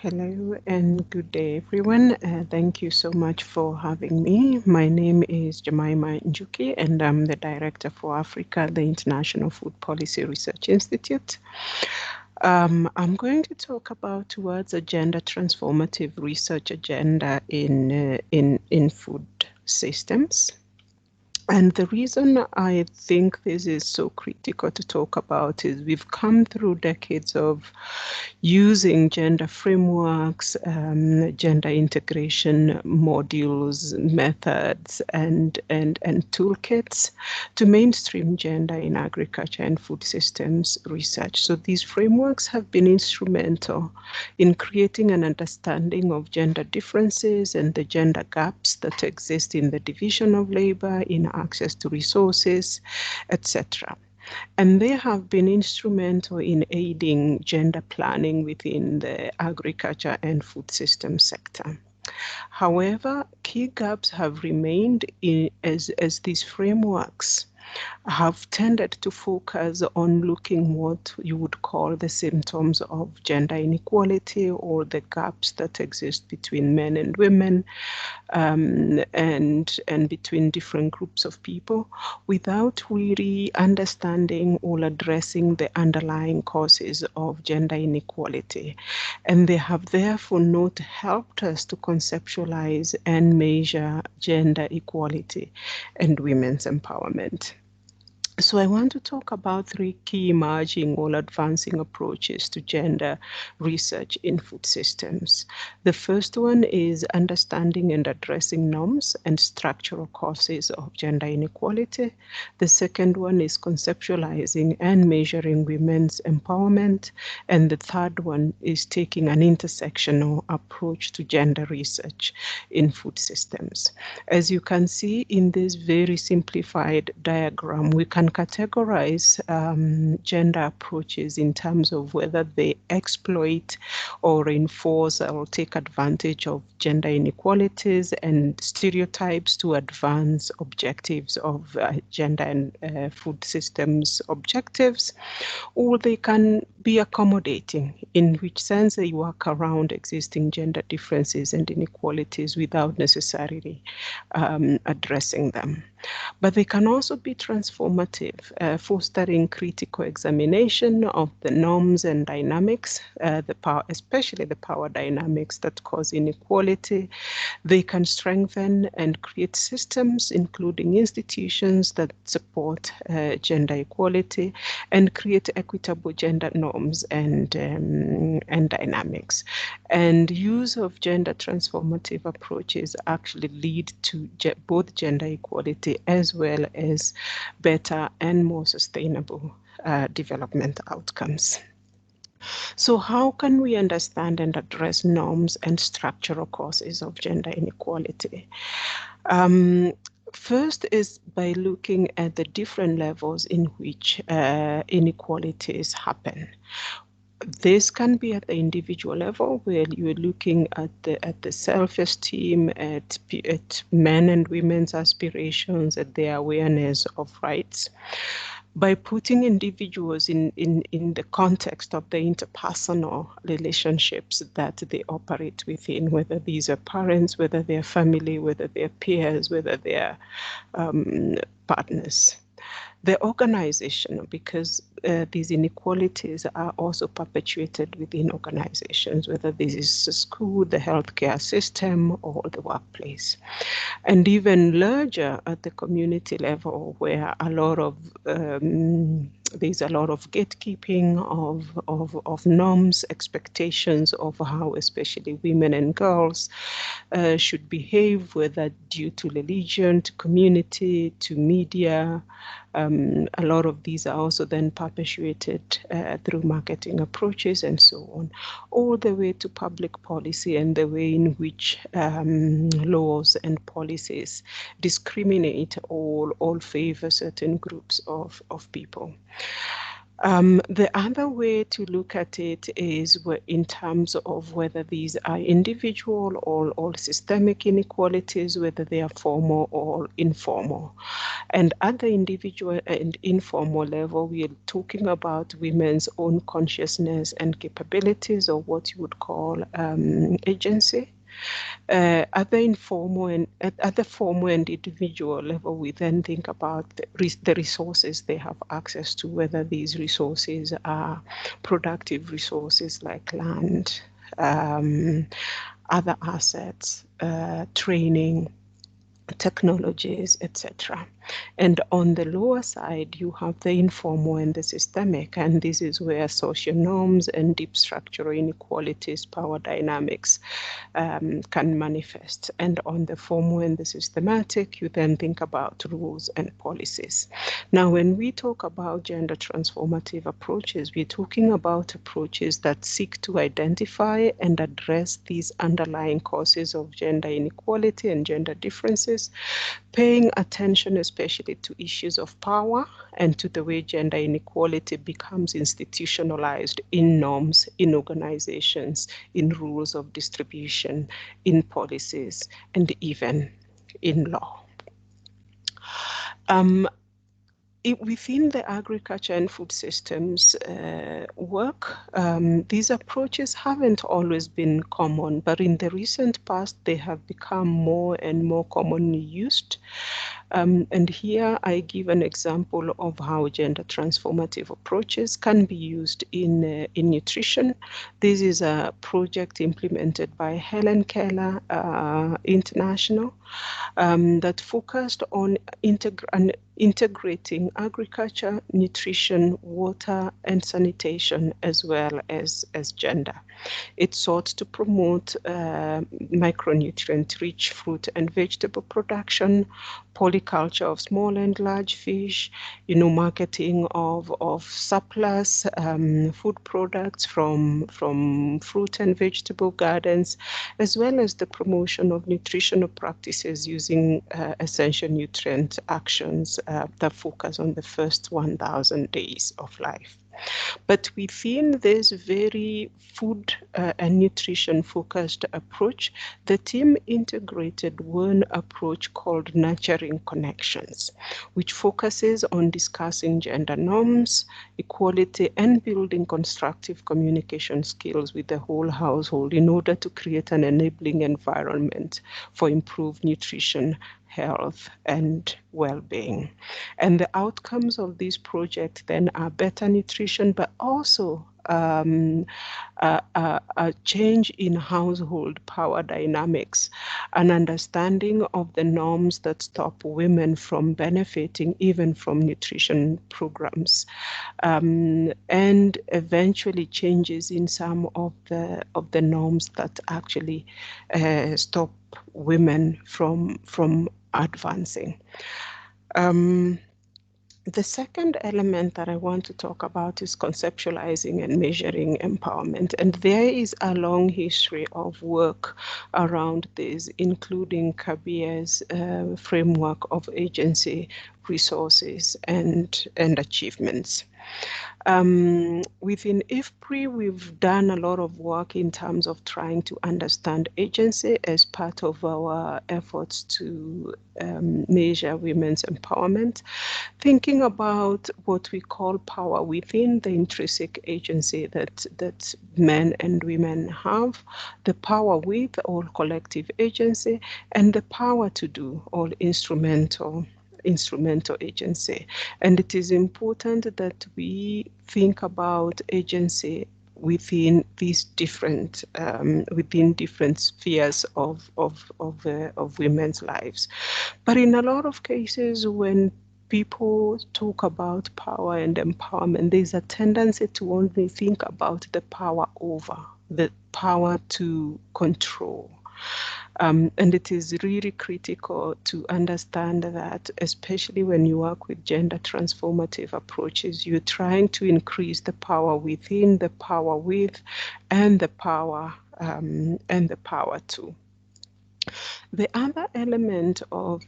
Hello and good day, everyone. Thank you so much for having me. My name is Jemimah Njuki, and I'm the Director for Africa, the International Food Policy Research Institute. I'm going to talk about towards a gender transformative research agenda in food systems. And the reason I think this is so critical to talk about is we've come through decades of using gender frameworks, gender integration modules, methods, and toolkits to mainstream gender in agriculture and food systems research. So these frameworks have been instrumental in creating an understanding of gender differences and the gender gaps that exist in the division of labor, in access to resources, etc. And they have been instrumental in aiding gender planning within the agriculture and food system sector. However, key gaps have remained as these frameworks have tended to focus on looking what you would call the symptoms of gender inequality or the gaps that exist between men and women, and between different groups of people, without really understanding or addressing the underlying causes of gender inequality. And they have therefore not helped us to conceptualize and measure gender equality and women's empowerment. So I want to talk about three key emerging or advancing approaches to gender research in food systems. The first one is understanding and addressing norms and structural causes of gender inequality. The second one is conceptualizing and measuring women's empowerment. And the third one is taking an intersectional approach to gender research in food systems. As you can see in this very simplified diagram, we can categorize gender approaches in terms of whether they exploit or reinforce or take advantage of gender inequalities and stereotypes to advance objectives of gender and food systems objectives, or they can be accommodating, in which sense they work around existing gender differences and inequalities without necessarily addressing them. But they can also be transformative, fostering critical examination of the norms and dynamics, especially the power dynamics that cause inequality. They can strengthen and create systems, including institutions that support gender equality, and create equitable gender norms and dynamics. And use of gender transformative approaches actually lead to both gender equality as well as better and more sustainable development outcomes. So how can we understand and address norms and structural causes of gender inequality? First is by looking at the different levels in which inequalities happen. This can be at the individual level, where you're looking at the self-esteem, at men and women's aspirations, at their awareness of rights. By putting individuals in the context of the interpersonal relationships that they operate within, whether these are parents, whether they're family, whether they're peers, whether they're partners. The organization, because these inequalities are also perpetuated within organizations, whether this is a school, the healthcare system, or the workplace. And even larger at the community level, where a lot of there's a lot of gatekeeping of norms, expectations of how especially women and girls should behave, whether due to religion, to community, to media. A lot of these are also then perpetuated through marketing approaches and so on, all the way to public policy and the way in which laws and policies discriminate or favor certain groups of people. The other way to look at it is in terms of whether these are individual or systemic inequalities, whether they are formal or informal. And at the individual and informal level, we are talking about women's own consciousness and capabilities, or what you would call agency. At the formal and individual level, we then think about the resources they have access to, whether these resources are productive resources like land, other assets, training, technologies, etc. And on the lower side, you have the informal and the systemic, and this is where social norms and deep structural inequalities, power dynamics can manifest. And on the formal and the systematic, you then think about rules and policies. Now, when we talk about gender transformative approaches, we're talking about approaches that seek to identify and address these underlying causes of gender inequality and gender differences, paying attention especially to issues of power and to the way gender inequality becomes institutionalized in norms, in organizations, in rules of distribution, in policies, and even in law. Within the agriculture and food systems work, these approaches haven't always been common, but in the recent past, they have become more and more commonly used. And here I give an example of how gender transformative approaches can be used in nutrition. This is a project implemented by Helen Keller International that focused on integrating agriculture, nutrition, water, and sanitation, as well as gender. It sought to promote micronutrient-rich fruit and vegetable production, polyculture of small and large fish, marketing of surplus food products from fruit and vegetable gardens, as well as the promotion of nutritional practices using essential nutrient actions that focus on the first 1,000 days of life. But within this very food and nutrition focused approach, the team integrated one approach called Nurturing Connections, which focuses on discussing gender norms, equality, and building constructive communication skills with the whole household in order to create an enabling environment for improved nutrition, health, and well-being. And the outcomes of this project then are better nutrition, but also a change in household power dynamics, an understanding of the norms that stop women from benefiting even from nutrition programs, and eventually changes in some of the norms that actually stop women from advancing. The second element that I want to talk about is conceptualizing and measuring empowerment. And there is a long history of work around this, including Kabir's framework of agency, resources, and achievements. Within IFPRI, we've done a lot of work in terms of trying to understand agency as part of our efforts to measure women's empowerment, thinking about what we call power within the intrinsic agency that men and women have, the power with or collective agency, and the power to do or instrumental agency. And it is important that we think about agency within these different spheres of women's lives. But in a lot of cases, when people talk about power and empowerment, there's a tendency to only think about the power over, the power to control. And it is really critical to understand that, especially when you work with gender transformative approaches, you're trying to increase the power within, the power with, and the power to. The other element of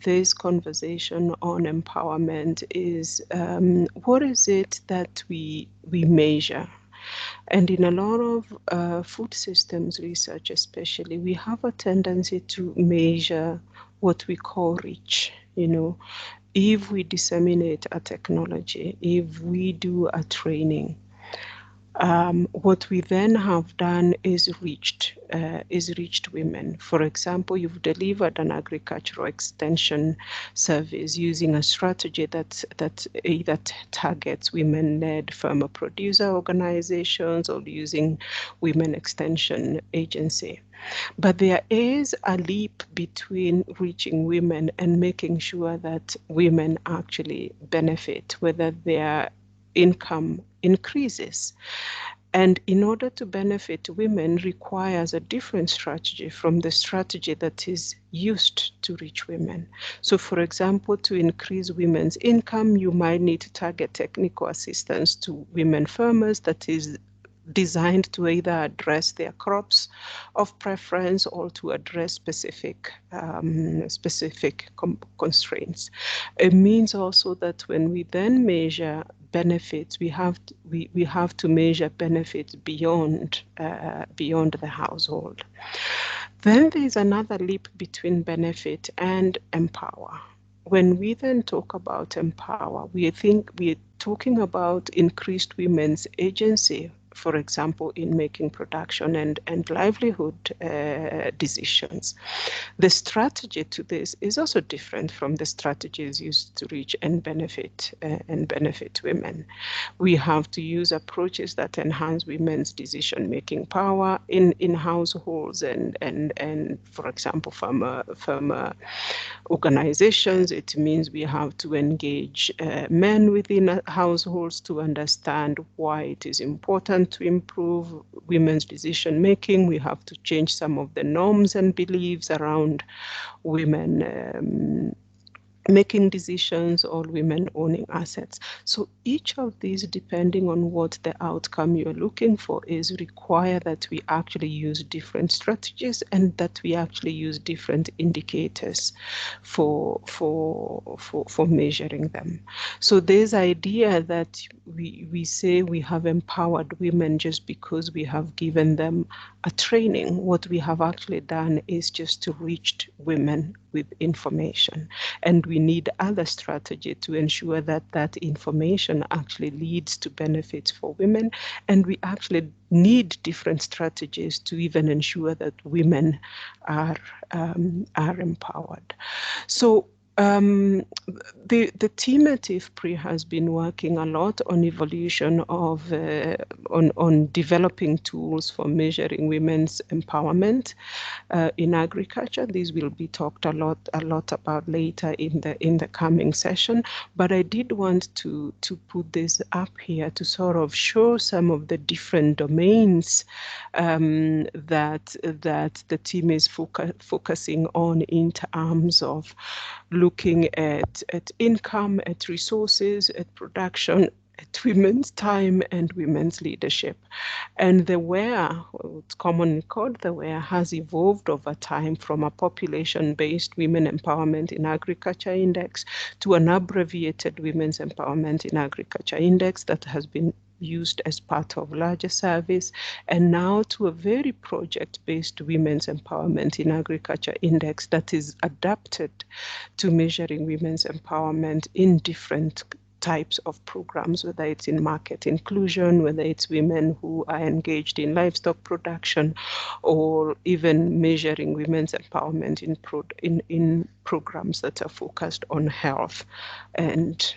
this conversation on empowerment is what is it that we measure? And in a lot of food systems research especially, we have a tendency to measure what we call reach. If we disseminate a technology, if we do a training, what we then have done is reached women. For example, you've delivered an agricultural extension service using a strategy that either targets women-led farmer producer organizations or using women extension agency. But there is a leap between reaching women and making sure that women actually benefit, whether their income increases. And in order to benefit women requires a different strategy from the strategy that is used to reach women. So for example, to increase women's income, you might need to target technical assistance to women farmers that is designed to either address their crops of preference or to address specific constraints. It means also that when we then measure benefits, we have to measure benefits beyond the household. Then there's another leap between benefit and empower. When we then talk about empower, we think we're talking about increased women's agency, for example, in making production and livelihood decisions. The strategy to this is also different from the strategies used to reach and benefit women. We have to use approaches that enhance women's decision-making power in households and for example, farmer organizations. It means we have to engage men within households to understand why it is important to improve women's decision making. We have to change some of the norms and beliefs around women making decisions or women owning assets. So each of these, depending on what the outcome you're looking for is, require that we actually use different strategies and that we actually use different indicators for measuring them. So this idea that we say we have empowered women just because we have given them a training, what we have actually done is just to reach women with information. And we need other strategy to ensure that that information actually leads to benefits for women. And we actually need different strategies to even ensure that women are empowered. So the team at IFPRI has been working a lot on evolution of on developing tools for measuring women's empowerment in agriculture. These will be talked a lot about later in the coming session. But I did want to put this up here to sort of show some of the different domains that the team is focusing on in terms of looking at income, at resources, at production, at women's time and women's leadership. And the WHERE, what's commonly called the WHERE, has evolved over time from a population-based Women Empowerment in Agriculture Index to an abbreviated Women's Empowerment in Agriculture Index that has been used as part of larger service, and now to a very project-based Women's Empowerment in Agriculture Index that is adapted to measuring women's empowerment in different types of programs, whether it's in market inclusion, whether it's women who are engaged in livestock production, or even measuring women's empowerment in programs that are focused on health and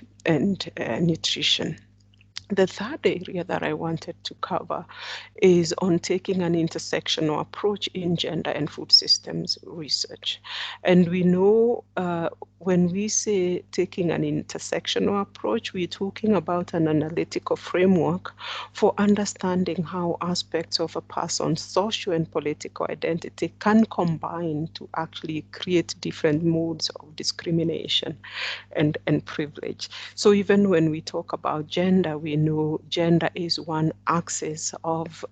nutrition. The third area that I wanted to cover is on taking an intersectional approach in gender and food systems research. And we know when we say taking an intersectional approach, we're talking about an analytical framework for understanding how aspects of a person's social and political identity can combine to actually create different modes of discrimination and privilege. So even when we talk about gender, we know gender is one axis of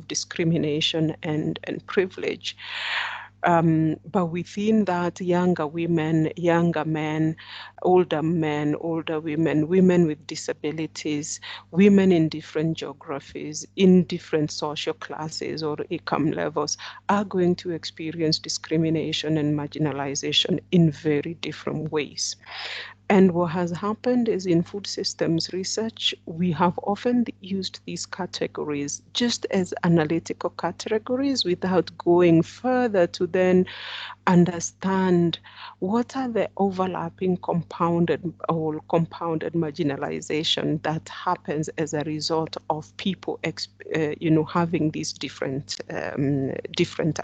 discrimination and privilege. But within that, younger women, younger men, older women, women with disabilities, women in different geographies, in different social classes or income levels are going to experience discrimination and marginalization in very different ways. And what has happened is in food systems research, we have often used these categories just as analytical categories without going further to then understand what are the overlapping compounded marginalization that happens as a result of people having these different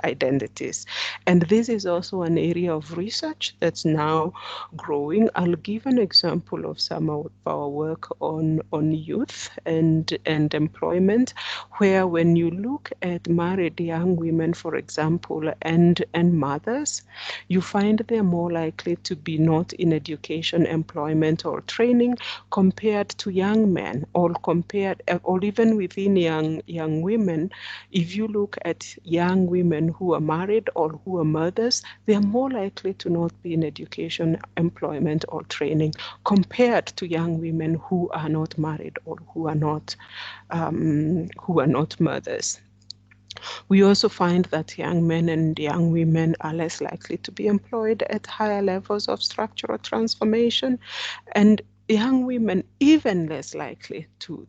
identities. And this is also an area of research that's now growing. I'll give an example of some of our work on youth and employment, where when you look at married young women, for example, and mothers, you find they're more likely to be not in education, employment, or training compared to young men, or even within young women. If you look at young women who are married or who are mothers, they are more likely to not be in education, employment, or training compared to young women who are not married or who are not mothers. We also find that young men and young women are less likely to be employed at higher levels of structural transformation, and young women even less likely to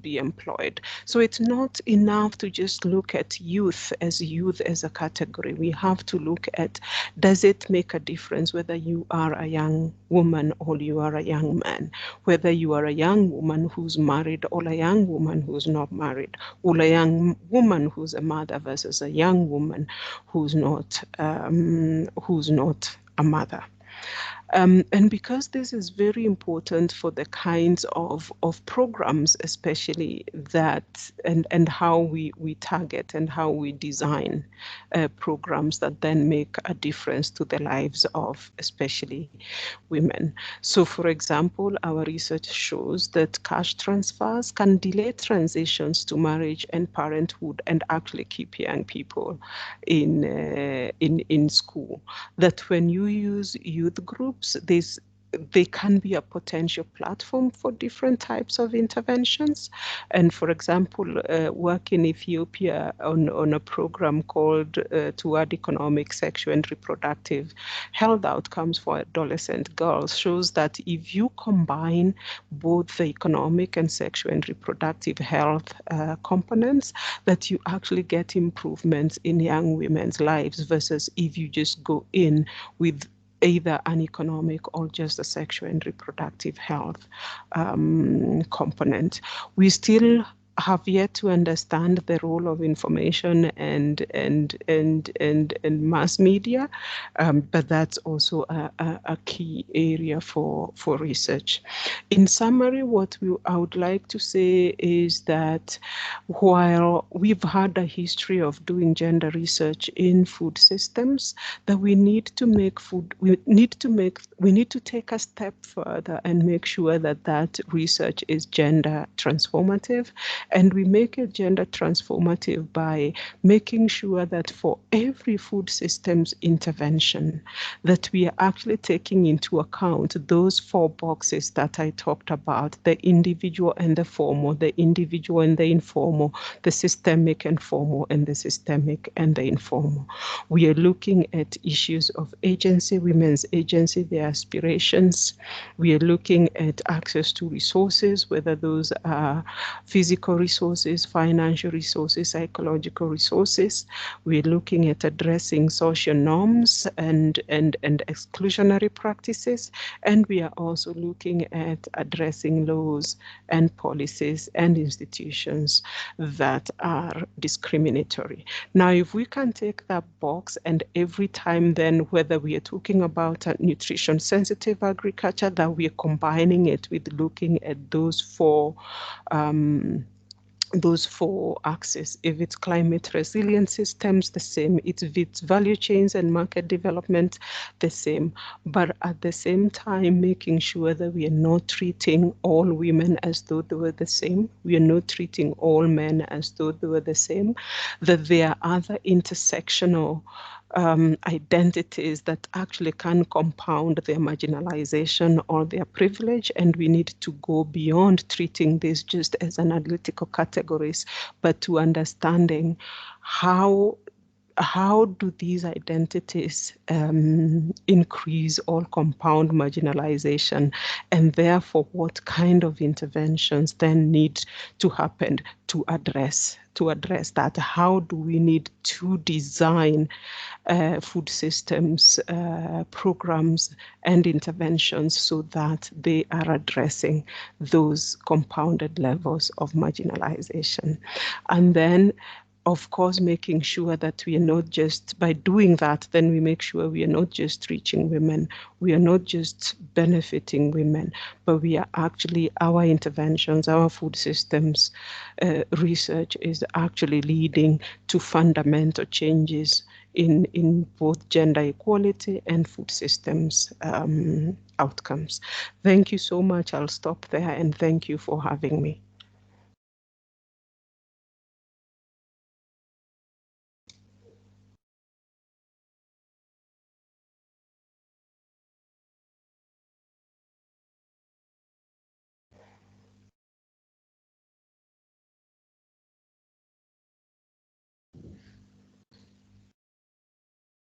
be employed. So it's not enough to just look at youth as a category. We have to look at, does it make a difference whether you are a young woman or you are a young man, whether you are a young woman who's married or a young woman who's not married, or a young woman who's a mother versus a young woman who's not a mother. And because this is very important for the kinds of programs, especially that, and how we target and how we design programs that then make a difference to the lives of especially women. So for example, our research shows that cash transfers can delay transitions to marriage and parenthood and actually keep young people in school. That when you use youth groups, they can be a potential platform for different types of interventions. And for example, work in Ethiopia on a program called Toward Economic, Sexual and Reproductive Health Outcomes for Adolescent Girls shows that if you combine both the economic and sexual and reproductive health components, that you actually get improvements in young women's lives versus if you just go in with either an economic or just a sexual and reproductive health component. We still have yet to understand the role of information and mass media, but that's also a key area for research. In summary, what I would like to say is that while we've had a history of doing gender research in food systems, that we need to take a step further and make sure that research is gender transformative. And we make it gender transformative by making sure that for every food systems intervention, that we are actually taking into account those 4 boxes that I talked about: the individual and the formal, the individual and the informal, the systemic and formal, and the systemic and the informal. We are looking at issues of agency, women's agency, their aspirations. We are looking at access to resources, whether those are physical resources, financial resources, psychological resources. We're looking at addressing social norms and exclusionary practices. And we are also looking at addressing laws and policies and institutions that are discriminatory. Now, if we can take that box and every time then, whether we are talking about a nutrition sensitive agriculture, that we are combining it with looking at those four axes. If it's climate resilient systems, the same. If it's value chains and market development, the same. But at the same time, making sure that we are not treating all women as though they were the same. We are not treating all men as though they were the same. That there are other intersectional identities that actually can compound their marginalization or their privilege, and we need to go beyond treating this just as analytical categories, but to understanding how do these identities increase or compound marginalization, and therefore what kind of interventions then need to happen to address that? How do we need to design food systems programs and interventions so that they are addressing those compounded levels of marginalization? And then, of course, making sure that we are not just, by doing that, then we make sure we are not just reaching women, we are not just benefiting women, but we are actually, our interventions, our food systems research is actually leading to fundamental changes in both gender equality and food systems outcomes. Thank you so much. I'll stop there, and thank you for having me.